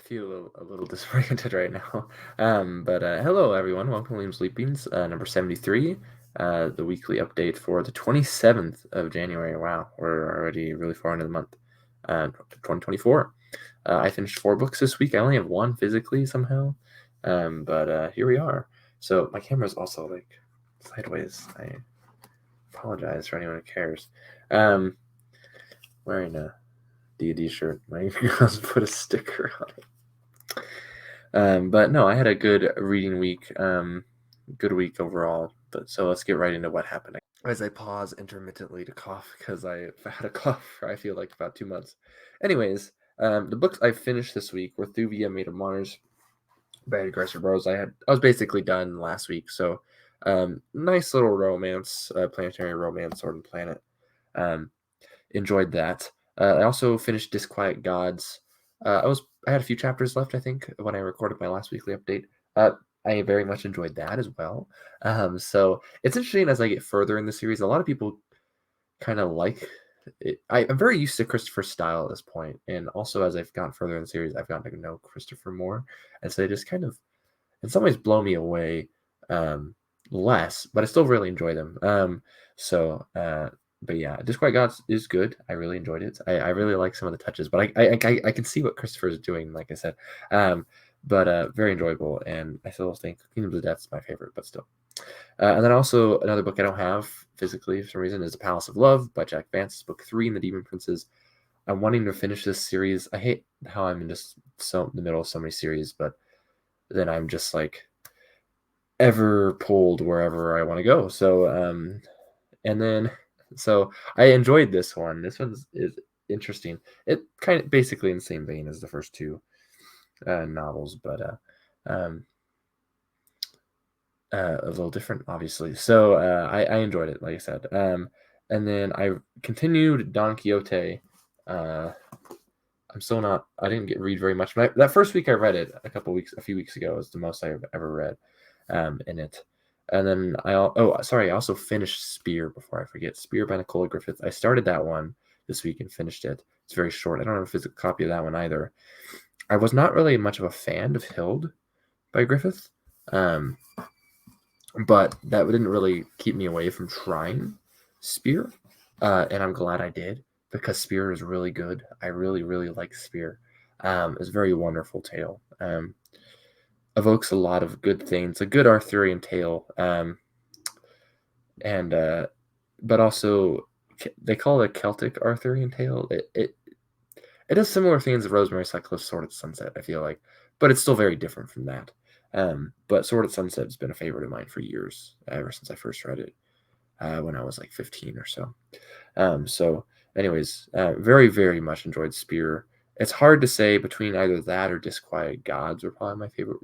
feel a little disoriented right now. But hello, everyone. Welcome to Williams Leapings, number 73, the weekly update for the 27th of January. Wow, we're already really far into the month, 2024. I finished 4 books this week. I only have one physically somehow, but here we are. So my camera's also like sideways. I apologize for anyone who cares. Um, Wearing a D&D shirt. My girls put a sticker on it. But no, I had a good reading week. Good week overall. But so let's get right into what happened. As I pause intermittently to cough because I've had a cough for I feel like about 2 months. Anyways, the books I finished this week were Thuvia Made of Mars by Aggressor Bros. I was basically done last week, so nice little romance, planetary romance, Sword and Planet. Enjoyed that. I also finished Disquiet Gods. I had a few chapters left, I think, when I recorded my last weekly update. I very much enjoyed that as well. So it's interesting as I get further in the series. A lot of people kind of like it. I'm very used to Christopher's style at this point, and also as I've gotten further in the series, I've gotten to know Christopher more, and so they just kind of, in some ways, blow me away less, but I still really enjoy them. But yeah, Disquiet Gods is good. I really enjoyed it. I really like some of the touches, but I can see what Christopher is doing, like I said. But very enjoyable, and I still think Kingdoms of Death is my favorite, but still. And then also another book I don't have physically for some reason is The Palace of Love by Jack Vance, book 3 in the Demon Princes. I'm wanting to finish this series. I hate how I'm in just the middle of so many series, but then I'm just like ever pulled wherever I want to go. So I enjoyed this one. This is interesting. It kind of basically in the same vein as the first two novels, but a little different, obviously. So I enjoyed it, like I said. And then I continued Don Quixote. I didn't read very much. That first week I read it a few weeks ago. It was the most I've ever read in it. And then I also finished Spear before I forget. Spear by Nicola Griffith. I started that one this week and finished it. It's very short. I don't have a physical copy of that one either. I was not really much of a fan of Hild by Griffith, but that didn't really keep me away from trying Spear, and I'm glad I did because Spear is really good. I really, really like Spear. It's a very wonderful tale. Evokes a lot of good things, a good Arthurian tale, and but also they call it a Celtic Arthurian tale. It does similar things to Rosemary Cycliffe's Sword at Sunset, I feel like, but it's still very different from that. But Sword at Sunset has been a favorite of mine for years, ever since I first read it when I was like 15 or so. Anyways, very, very much enjoyed Spear. It's hard to say between either that or Disquiet Gods are probably my favorite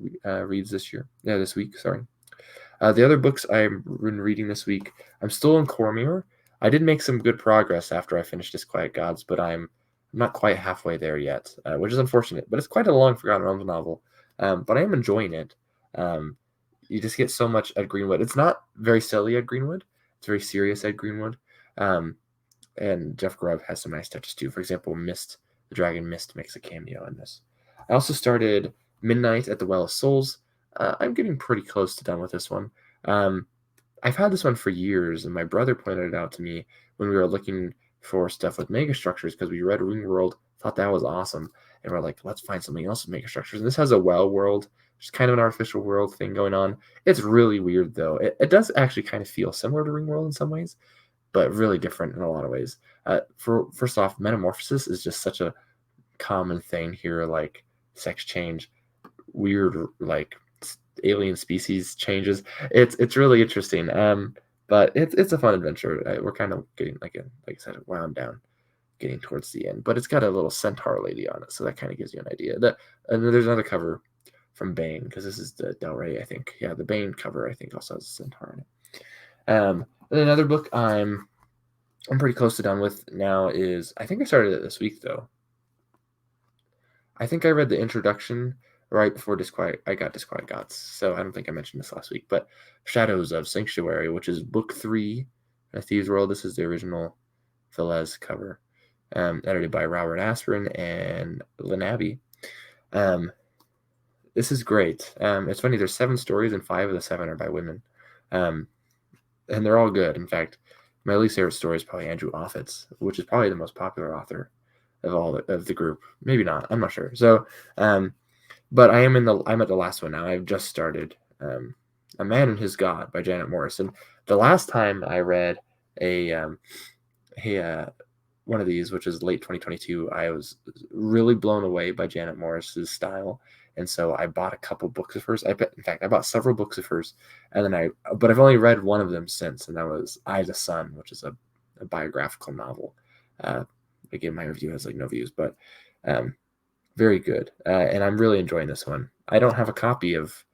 reads this week. Sorry. The other books I've been reading this week, I'm still in Cormier. I did make some good progress after I finished Disquiet Gods, but I'm not quite halfway there yet, which is unfortunate. But it's quite a long Forgotten Realms novel. But I am enjoying it. You just get so much at Greenwood. It's not very silly at Greenwood. It's very serious at Greenwood. And Jeff Grubb has some nice touches too. For example, Mist, the Dragon Mist makes a cameo in this. I also started Midnight at the Well of Souls. I'm getting pretty close to done with this one. I've had this one for years, and my brother pointed it out to me when we were looking for stuff with mega structures because we read Ring World, thought that was awesome, and we're like, let's find something else with mega structures. And this has a well world, which is kind of an artificial world thing going on. It's really weird though. It does actually kind of feel similar to Ring World in some ways, but really different in a lot of ways. First off, metamorphosis is just such a common thing here, like sex change, weird like alien species changes. It's really interesting. But it's a fun adventure. We're kind of getting like I said, wound down, getting towards the end. But it's got a little centaur lady on it, so that kind of gives you an idea. And then there's another cover from Bane because this is the Del Rey, I think. Yeah, the Bane cover I think also has a centaur in it. And another book I'm pretty close to done with now is I think I started it this week though. I think I read the introduction right before I got Disquiet Gods, so I don't think I mentioned this last week, but Shadows of Sanctuary, which is book 3 of Thieves' World. This is the original Velez cover, edited by Robert Aspirin and Lynn Abbey. Um, this is great. It's funny. There's 7 stories, and 5 of the 7 are by women, um, and they're all good. In fact, my least favorite story is probably Andrew Offutt's, which is probably the most popular author of of the group. Maybe not. I'm not sure. So, um, but I'm at the last one now. I've just started A Man and His God by Janet Morris. And the last time I read a a one of these, which was late 2022, I was really blown away by Janet Morris's style. And so I bought a couple books of hers. In fact, I bought several books of hers, and then but I've only read one of them since, and that was I the Sun, which is a biographical novel. Uh, Again, my review has like no views, but um, very good, and I'm really enjoying this one. I don't have a copy of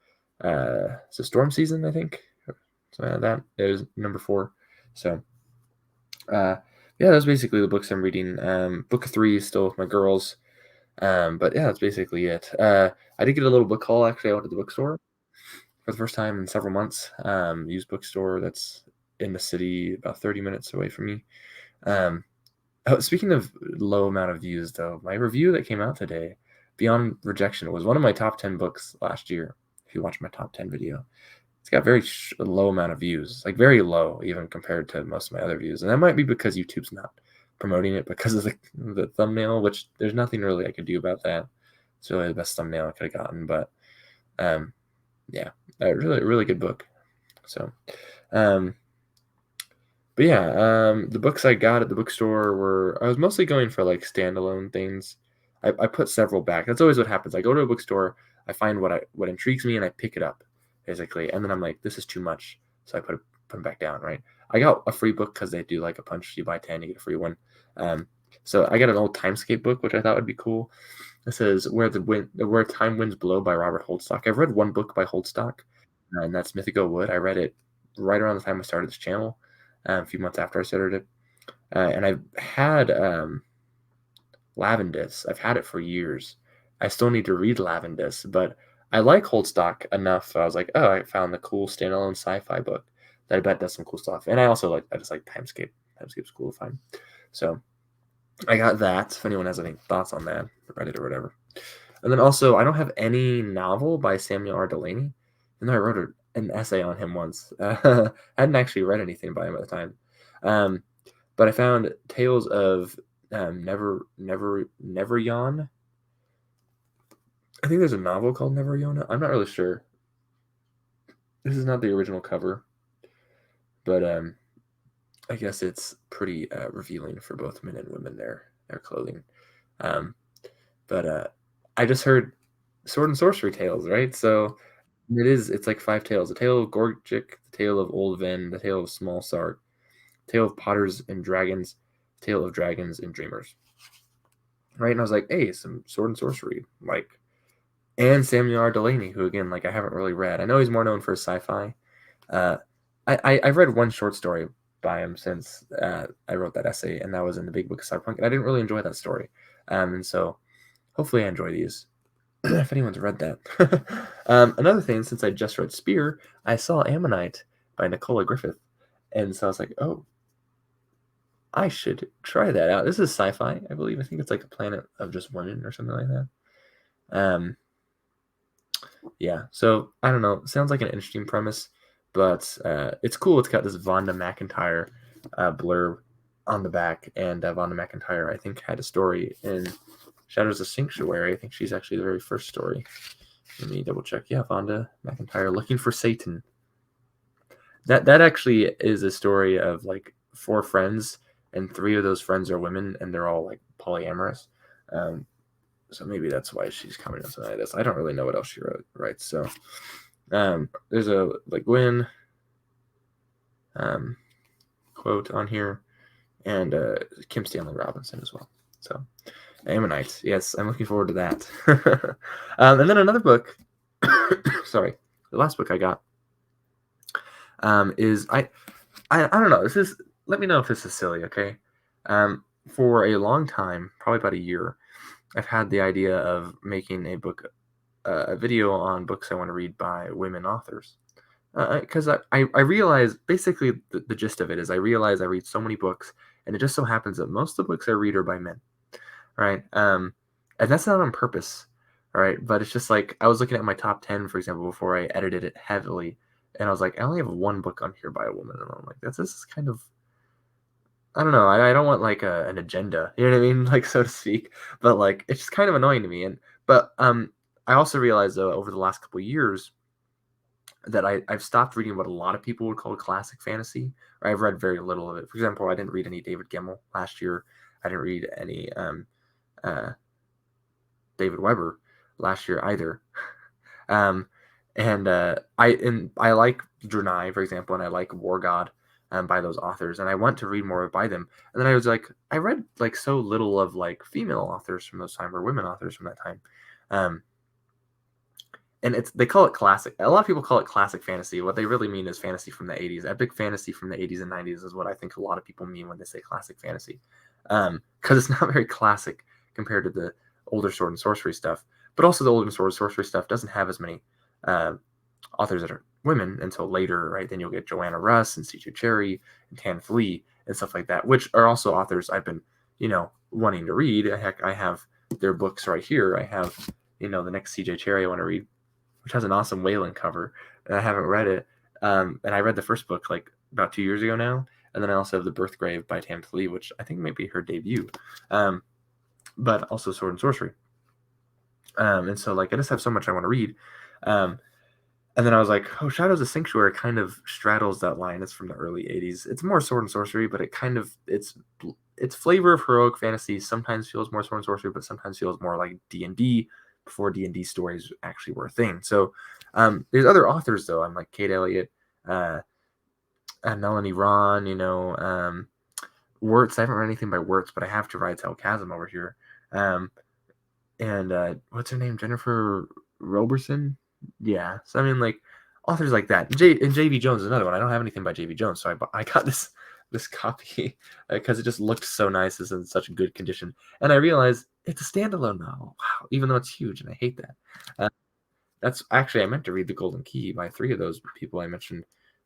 it's a Storm Season, I think. Something like that. It was number 4. So yeah, that's basically the books I'm reading. Book 3 is still with my girls. But yeah, that's basically it. I did get a little book haul. Actually, I went to the bookstore for the first time in several months. Used bookstore that's in the city, about 30 minutes away from me. Speaking of low amount of views, though, my review that came out today, Beyond Rejection, was one of my top 10 books last year. If you watch my top 10 video, it's got very low amount of views, like very low, even compared to most of my other views. And that might be because YouTube's not promoting it because of the thumbnail, which there's nothing really I could do about that. It's really the best thumbnail I could have gotten, but yeah, a really good book. So, um, but yeah, the books I got at the bookstore I was mostly going for like standalone things. I put several back. That's always what happens. I go to a bookstore, I find what intrigues me, and I pick it up, basically. And then I'm like, this is too much, so I put them back down. Right. I got a free book because they do like a punch. You buy 10, you get a free one. So I got an old Timescape book, which I thought would be cool. It says Where Time Winds Blow by Robert Holdstock. I've read one book by Holdstock, and that's Mythical Wood. I read it right around the time I started this channel, a few months after I started it. And I've had Lavendus. I've had it for years. I still need to read Lavendus, but I like Holdstock enough. So I was like, oh, I found the cool standalone sci-fi book that I bet does some cool stuff. And I just like Timescape. Timescape's cool to find. So I got that. If anyone has any thoughts on that, Reddit or whatever. And then also, I don't have any novel by Samuel R. Delany. And I wrote an essay on him once. I hadn't actually read anything by him at the time. But I found Tales of Never Yawn. I think there's a novel called Never Yawn. I'm not really sure. This is not the original cover, but I guess it's pretty revealing for both men and women. Their clothing. But I just heard sword and sorcery tales, right? So it's like 5 tales: the tale of Gorgic, the tale of Old Ven, the tale of Small Sark, tale of Potters and Dragons, tale of Dragons and Dreamers. Right, and I was like, hey, some sword and sorcery, like, and Samuel R. Delany, who again, like, I haven't really read. I know he's more known for sci-fi. Uh, I've read one short story by him since I wrote that essay, and that was in the Big Book of Cyberpunk, and I didn't really enjoy that story. And so hopefully I enjoy these. If anyone's read that. Another thing, since I just read Spear, I saw Ammonite by Nicola Griffith, and so I was like, oh, I should try that out. This is sci-fi, I believe. I think it's like a planet of just women or something like that. Yeah, so I don't know. Sounds like an interesting premise, but it's cool. It's got this Vonda McIntyre blurb on the back, and Vonda McIntyre, I think, had a story in Shadows of Sanctuary. I think she's actually the very first story. Let me double check. Yeah, Vonda McIntyre looking for Satan. That actually is a story of like 4 friends, and 3 of those friends are women, and they're all like polyamorous. So maybe that's why she's coming up tonight. I don't really know what else she writes. So there's a like Gwen quote on here, and Kim Stanley Robinson as well. So Ammonite, yes, I'm looking forward to that. And then another book. Sorry, the last book I got is I don't know. Let me know if this is silly, okay? For a long time, probably about a year, I've had the idea of making a video on books I want to read by women authors. Because I realize, basically, the gist of it is I realize I read so many books, and it just so happens that most of the books I read are by men, right? And that's not on purpose. All right, but it's just like I was looking at my top 10, for example, before I edited it heavily, and I was like, I only have one book on here by a woman, and I'm like, this is kind of, I don't know, I don't want like an agenda, you know what I mean, like so to speak, but like it's just kind of annoying to me, but I also realized though over the last couple of years that I've stopped reading what a lot of people would call classic fantasy. Or I've read very little of it. For example, I didn't read any David Gemmell last year. I didn't read any uh, David Weber last year either. Um, and I like Drenai, for example, and I like War God by those authors, and I want to read more by them. And then I was like, I read like so little of like female authors from those time or women authors from that time. Um, and they call it classic. A lot of people call it classic fantasy. What they really mean is fantasy from the 80s. Epic fantasy from the 80s and 90s is what I think a lot of people mean when they say classic fantasy. Because it's not very classic compared to the older sword and sorcery stuff. But also the older sword and sorcery stuff doesn't have as many authors that are women until later, right? Then you'll get Joanna Russ and C.J. Cherry and Tan Flea and stuff like that, which are also authors I've been, wanting to read. Heck, I have their books right here. I have, the next C.J. Cherry I want to read, which has an awesome Wayland cover, and I haven't read it. And I read the first book like about 2 years ago now, and then I also have The Birthgrave by Tam Lee, which I think might be her debut, but also Sword and Sorcery. And so like I just have so much I want to read. And then I was like, oh, Shadows of Sanctuary kind of straddles that line. It's from the early 80s. It's more sword and sorcery, but its flavor of heroic fantasy sometimes feels more sword and sorcery, but sometimes feels more like D&D before D&D stories actually were a thing. So there's other authors, though. I'm like Kate Elliott, Melanie Ron, Wirtz. I haven't read anything by Wirtz, but I have to read Tell Chasm over here. And what's her name? Jennifer Roberson? Yeah. So I mean, like authors like that. J.B. Jones is another one. I don't have anything by J.B. Jones, so I got this copy because it just looked so nice. It's in such good condition, and I realized it's a standalone novel. Wow, even though it's huge, and I hate that. That's actually I meant to read The Golden Key by 3 of those people I mentioned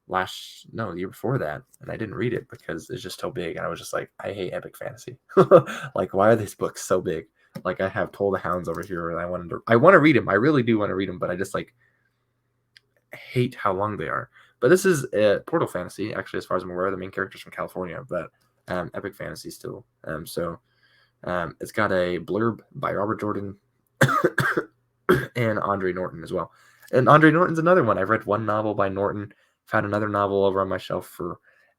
the year before that, and I didn't read it because it's just so big, and I was just like, I hate epic fantasy. Like, why are these books so big? Like, I have Toll the Hounds over here, and I want to read them. I really do want to read them, but I just like hate how long they are. But this is Portal Fantasy, actually, as far as I'm aware. The main character's from California, but epic fantasy still. So it's got a blurb by Robert Jordan and Andre Norton as well. And Andre Norton's another one. I've read one novel by Norton, found another novel over on my shelf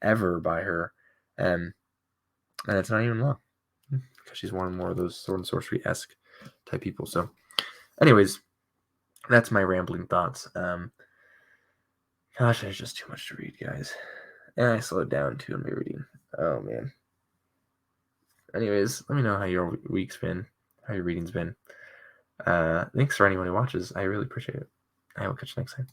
forever by her, and it's not even long because she's one more of those sword and sorcery-esque type people. So, anyways, that's my rambling thoughts. Gosh, there's just too much to read, guys. And I slowed down too in my reading. Oh man. Anyways, let me know how your week's been, how your reading's been. Thanks for anyone who watches. I really appreciate it. I will catch you next time.